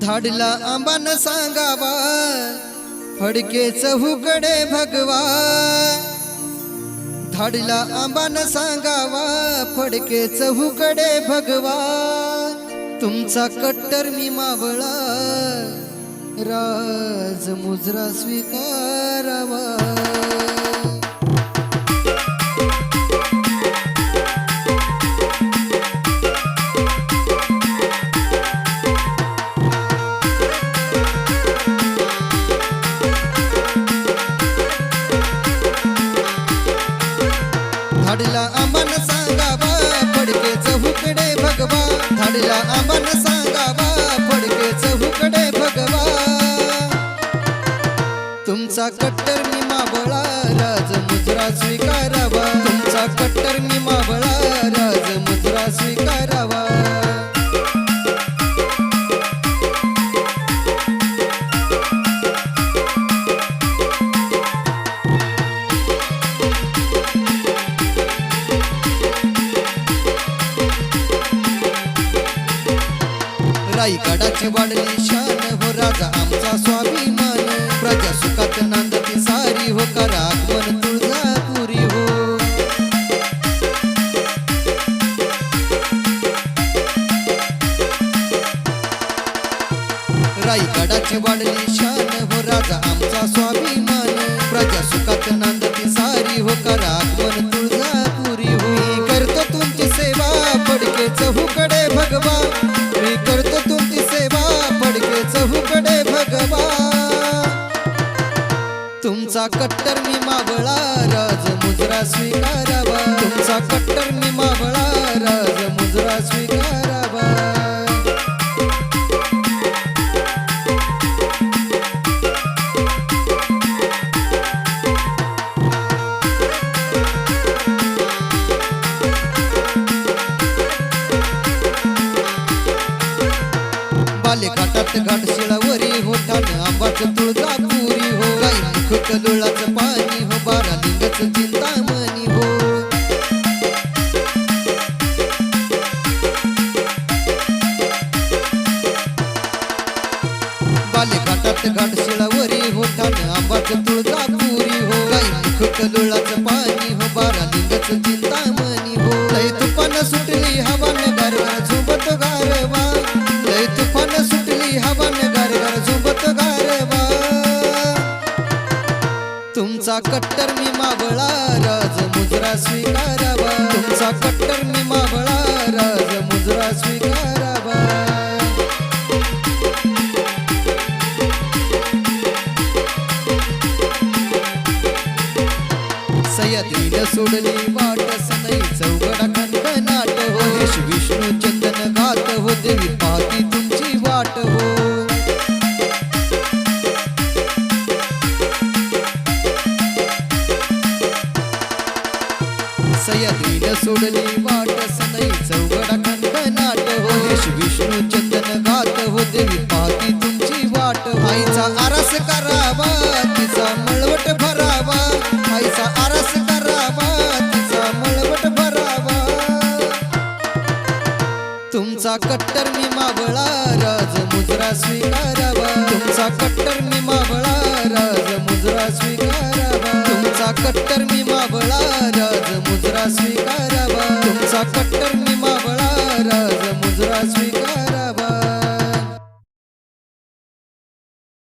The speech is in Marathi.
धाडला आंबा न सांगावा फडके चहूकडे भगवा। धाडला आंबा न सांगावा फडके चहूकडे भगवा। तुमचा कट्टर मी मावळा राज मुजरा स्वीकारावा। धाडला आंबा न सांगावा फडके चहूकडे भगवा। धाडला आंबा न सांगावा फडके चहूकडे भगवा। तुमचा कट्टर मी मावळा राज मुजरा स्वीकारावा। तुमचा कट्टर मी मावळा राज मुजरा स्वीकारावा। राईगडाची वाढली शान हो राजा आमचा स्वाभिमान। प्रजा सुखात नांदती सारी हो करा आगमन तुळजापुरी हो। राईगडाची वाढली शान हो राजा आमचा स्वाभिमान। प्रजा सुखात नांदती सारी हो करा आगमन तुळजापुरी हो। मी करतो तुमची सेवा फडके चहूकडे भगवा। मी करतो तुमची सेवा फडके चहूकडे भगवा। तुमचा कट्टर मी मावळा राज मुजरा स्वीकारावा। तुमचा कट्टर मी मावळा राज मुजरा स्वीकारावा। बालेघाटात घाटशिळावरी हो ठाण आंबाच तुळजापुरी हो। गाई मुख कलोळाचं पाणी हो बारा लिंगच चिंतामणी हो। बालेघाटात घाटशिळावरी हो ठाण आंबाच तुळजापुरी हो। गाई मुख कलोळाचं पाणी हो बारा लिंगच चिंतामणी हो। लय तुफान सुटली हवा न गारगार झुंबत गारवा। लय तुफान सुटली हवा न गारगार झुंबत गारवा। तुमचा कट्टर मी मावळा राज मुजरा स्वीकारावा। तुमचा कट्टर मी मावळा राज मुजरा स्वीकारावा। सह्याद्रीला सोडली वाट सनई चौघडा खणखणाट हो। यश विष्णू चंदन गात हो देवी पाहती तुमची वाट हो। सह्याद्रीला सोडली वाट सनई चौघडा खणखणाट हो। यश विष्णू चंदन गात हो देवी पाहती तुमची वाट हो। आईचा आरास करावा तिचा मळवट भरावा। आईचा आरास करावा तिचा मळवट भरावा। तुमचा कट्टर मी मावळा राज मुजरा स्वीकारावा। तुमचा कट्टर मी मावळा राज मुजरा स्वीकारावा। तुमचा कट्टर मी मावळा राज मुजरा स्वीकारावा। तुमचा कट्टर मी मावळा राज मुजरा स्वीकारावा।